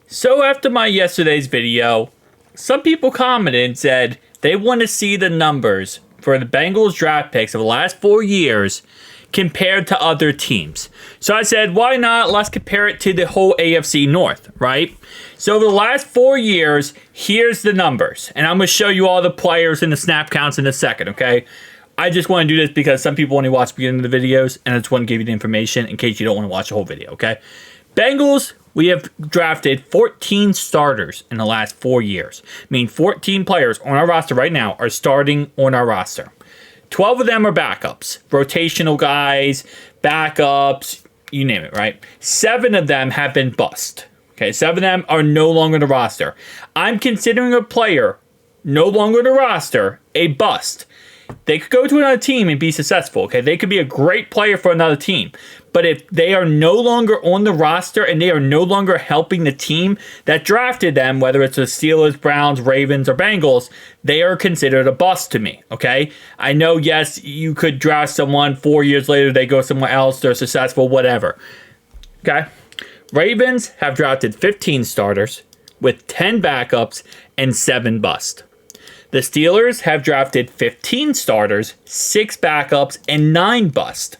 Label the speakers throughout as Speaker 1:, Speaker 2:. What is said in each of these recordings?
Speaker 1: So after my yesterday's video, some people commented and said they want to see the numbers for the Bengals draft picks of the last 4 years compared to other teams. So I said, why not? Let's compare it to the whole AFC North, right? So over the last 4 years, here's the numbers. And I'm going to show you all the players and the snap counts in a second, okay? I just want to do this because some people only watch the beginning of the videos, and I just want to give you the information in case you don't want to watch the whole video, okay? Bengals, we have drafted 14 starters in the last 4 years. I mean, 14 players on our roster right now are starting on our roster. 12 of them are backups, rotational guys, backups, you name it, right? 7 of them have been bust. Okay, 7 of them are no longer on the roster. I'm considering a player no longer on the roster a bust. They could go to another team and be successful, okay? They could be a great player for another team. But if they are no longer on the roster and they are no longer helping the team that drafted them, whether it's the Steelers, Browns, Ravens, or Bengals, they are considered a bust to me, okay? I know, yes, you could draft someone 4 years later, they go somewhere else, they're successful, whatever, okay? Ravens have drafted 15 starters with 10 backups and 7 bust. The Steelers have drafted 15 starters, 6 backups, and 9 bust.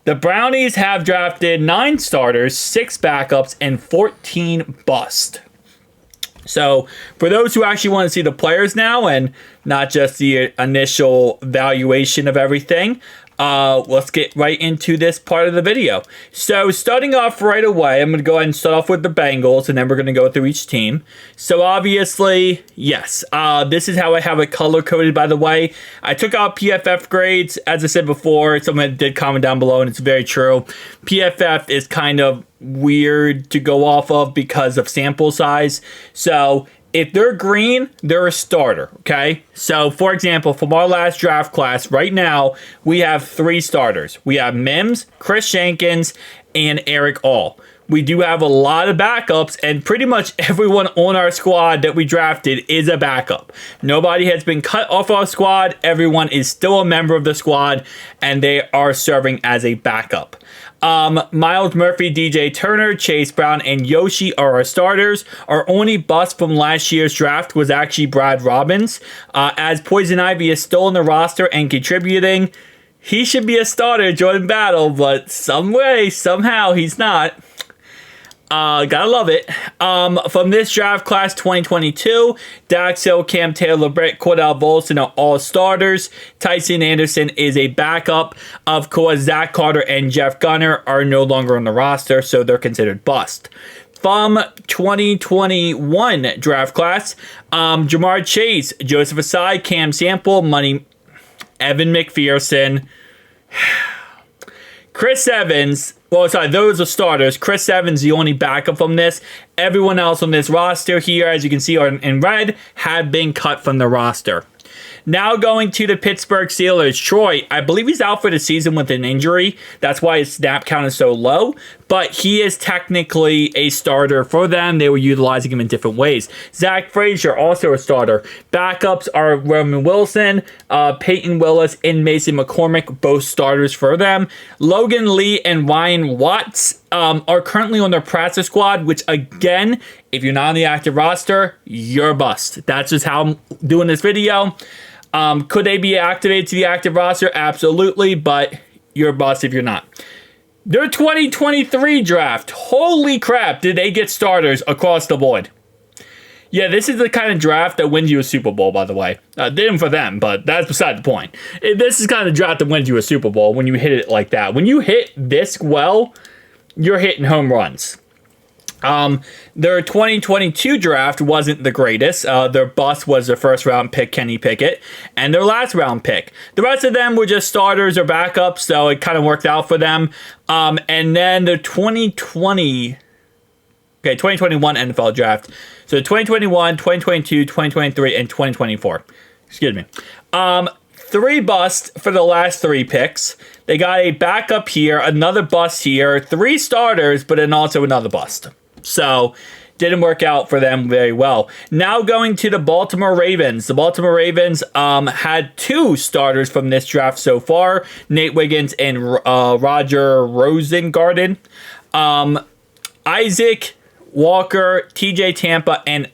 Speaker 1: The Brownies have drafted 9 starters, 6 backups, and 14 bust. So, for those who actually want to see the players now and not just the initial valuation of everything, let's get right into this part of the video. So, starting off right away, I'm going to go ahead and start off with the Bengals, and then we're going to go through each team. So, obviously, yes, this is how I have it color-coded, by the way. I took out PFF grades, as I said before. Someone did comment down below, and it's very true. PFF is kind of weird to go off of because of sample size. So, if they're green, they're a starter, okay? So, for example, from our last draft class, right now, we have 3 starters. We have Mims, Chris Jenkins, and Eric All. We do have a lot of backups, and pretty much everyone on our squad that we drafted is a backup. Nobody has been cut off our squad. Everyone is still a member of the squad, and they are serving as a backup. Miles Murphy, DJ Turner, Chase Brown, and Yoshi are our starters. Our only bust from last year's draft was actually Brad Robbins. As Poison Ivy is still on the roster and contributing, he should be a starter, Jordan Battle, but some way, somehow, he's not. Gotta love it. From this draft class 2022, Dax Hill, Cam Taylor, Brett, Cordell Volson are all starters. Tyson Anderson is a backup. Of course, Zach Carter and Jeff Gunner are no longer on the roster, so they're considered bust. From 2021 draft class, Jamar Chase, Joseph Asai, Cam Sample, Evan McPherson, Chris Evans. Well, sorry, those are starters. Chris Evans, the only backup from this. Everyone else on this roster here, as you can see in red, have been cut from the roster. Now going to the Pittsburgh Steelers. Troy, I believe he's out for the season with an injury. That's why his snap count is so low. But he is technically a starter for them. They were utilizing him in different ways. Zach Frazier, also a starter. Backups are Roman Wilson, Peyton Willis, and Mason McCormick, both starters for them. Logan Lee and Ryan Watts are currently on their practice squad, which again, if you're not on the active roster, you're a bust. That's just how I'm doing this video. Could they be activated to the active roster? Absolutely, but you're a bust if you're not. Their 2023 draft, holy crap, did they get starters across the board. Yeah, this is the kind of draft that wins you a Super Bowl, by the way. Didn't for them, but that's beside the point. This is kind of draft that wins you a Super Bowl when you hit it like that. When you hit this well, you're hitting home runs. Their 2022 draft wasn't the greatest. Their bust was their first round pick, Kenny Pickett, and their last round pick. The rest of them were just starters or backups, so it kind of worked out for them. And then the 2021 NFL draft. So 2021, 2022, 2023, and 2024. Excuse me. 3 busts for the last 3 picks. They got a backup here, another bust here, 3 starters, but then also another bust. So, didn't work out for them very well. Now going to the Baltimore Ravens. The Baltimore Ravens had 2 starters from this draft so far. Nate Wiggins and Roger Rosengarten. Isaac Walker, TJ Tampa, and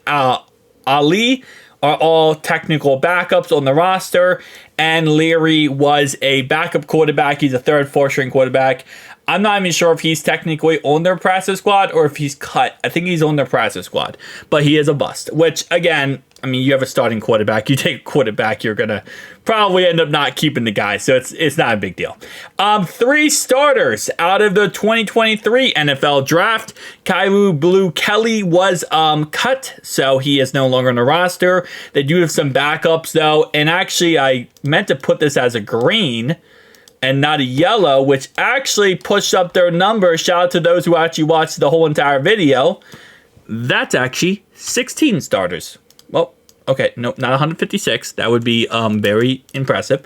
Speaker 1: Ali are all technical backups on the roster, and Leary was a backup quarterback. He's a third, fourth string quarterback. I'm not even sure if he's technically on their practice squad or if he's cut. I think he's on their practice squad, but he is a bust, which again, I mean, you have a starting quarterback, you take a quarterback, you're going to probably end up not keeping the guy, so it's not a big deal. 3 starters out of the 2023 NFL Draft. Kailu Blue Kelly was cut, so he is no longer on the roster. They do have some backups, though, and actually, I meant to put this as a green and not a yellow, which actually pushed up their numbers. Shout out to those who actually watched the whole entire video. That's actually 16 starters. Well, okay, nope, not 156. That would be very impressive.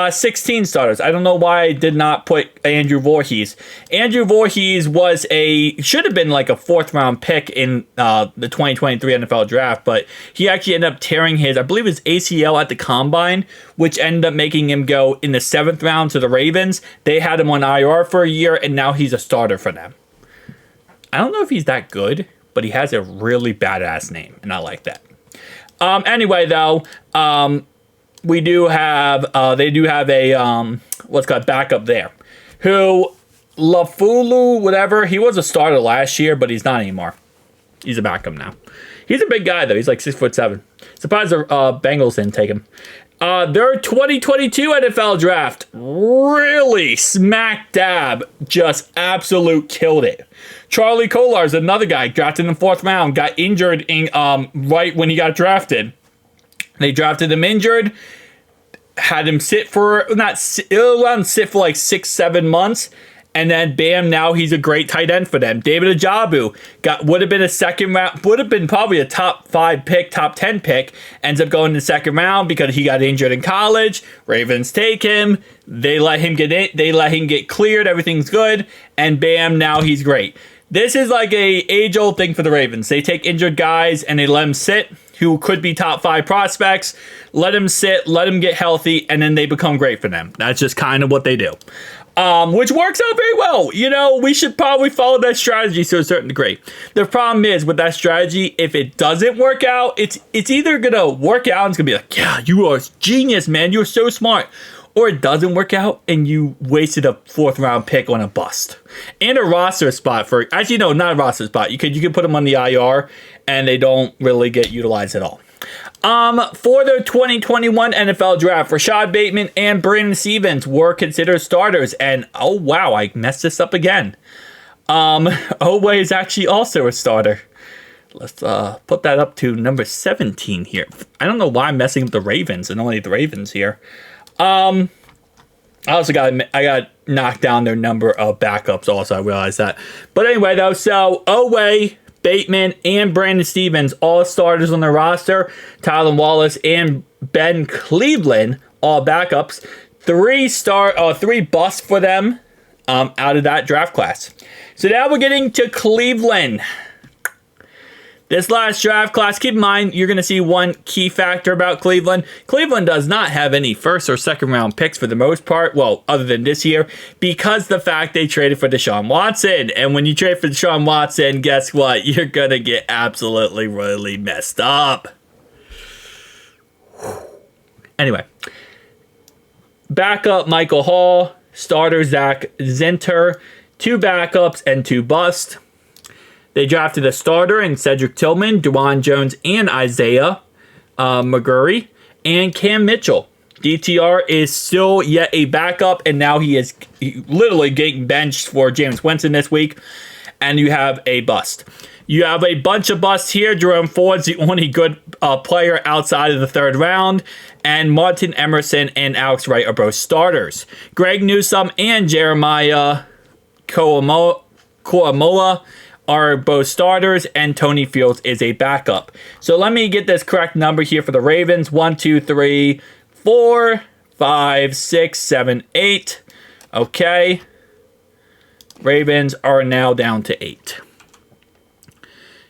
Speaker 1: 16 starters. I don't know why I did not put Andrew Voorhees. Andrew Voorhees should have been like a 4th round pick in the 2023 NFL Draft, but he actually ended up tearing I believe his ACL at the Combine, which ended up making him go in the 7th round to the Ravens. They had him on IR for a year, and now he's a starter for them. I don't know if he's that good, but he has a really badass name, and I like that. Anyway, though, we do have, they do have a, what's called backup there, who, Lafulu, whatever, he was a starter last year, but he's not anymore. He's a backup now. He's a big guy, though. He's like 6'7". Surprised the Bengals didn't take him. Their 2022 NFL Draft, really smack dab, just absolute killed it. Charlie Kolar is another guy, drafted in the 4th round, got injured in right when he got drafted. They drafted him injured, had him sit for like 6-7 months, and then bam, now he's a great tight end for them. David Ajabu would have been a 2nd round, would have been probably a top 5 pick, top 10 pick, ends up going in the 2nd round because he got injured in college. Ravens take him, they let him get cleared, everything's good, and bam, now he's great. This is like a age-old thing for the Ravens. They take injured guys and they let them sit, who could be top 5 prospects, let them sit, let them get healthy, and then they become great for them. That's just kind of what they do. Which works out very well. You know, we should probably follow that strategy to a certain degree. The problem is with that strategy, if it doesn't work out, it's either going to work out and it's going to be like, yeah, you are a genius, man. You're so smart. Or it doesn't work out and you wasted a 4th round pick on a bust. And a roster spot for, actually no, not a roster spot. You could put them on the IR and they don't really get utilized at all. For the 2021 NFL Draft, Rashad Bateman and Brandon Stevens were considered starters. And oh wow, I messed this up again. Owe is actually also a starter. Let's put that up to number 17 here. I don't know why I'm messing up the Ravens and only the Ravens here. I also got knocked down their number of backups also, I realized that. But anyway, though, so Owe, Bateman, and Brandon Stevens, all starters on their roster. Tylan Wallace and Ben Cleveland, all backups. 3 busts for them out of that draft class. So now we're getting to Cleveland. This last draft class, keep in mind, you're going to see one key factor about Cleveland. Cleveland does not have any 1st or 2nd round picks for the most part, well, other than this year, because the fact they traded for Deshaun Watson. And when you trade for Deshaun Watson, guess what? You're going to get absolutely really messed up. Anyway, backup Michael Hall, starter Zach Zinter, 2 backups and 2 busts. They drafted a starter in Cedric Tillman, Dewan Jones, and Isaiah McGurry, and Cam Mitchell. DTR is still yet a backup, and now he is literally getting benched for James Winston this week. And you have a bust. You have a bunch of busts here. Jerome Ford's the only good player outside of the 3rd round. And Martin Emerson and Alex Wright are both starters. Greg Newsome and Jeremiah Kouamoa are both starters, and Tony Fields is a backup. So let me get this correct number here for the Ravens. 1, 2, 3, 4, 5, 6, 7, 8. Okay. Ravens are now down to 8.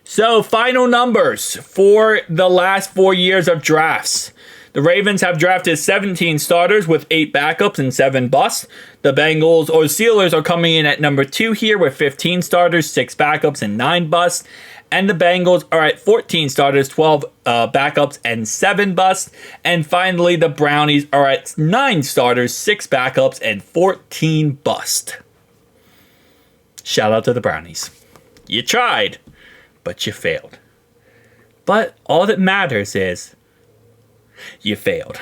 Speaker 1: So final numbers for the last 4 years of drafts. The Ravens have drafted 17 starters with 8 backups and 7 busts. The Bengals or Steelers are coming in at number 2 here with 15 starters, 6 backups, and 9 busts. And the Bengals are at 14 starters, 12 backups, and 7 busts. And finally, the Brownies are at 9 starters, 6 backups, and 14 busts. Shout out to the Brownies. You tried, but you failed. But all that matters is you failed.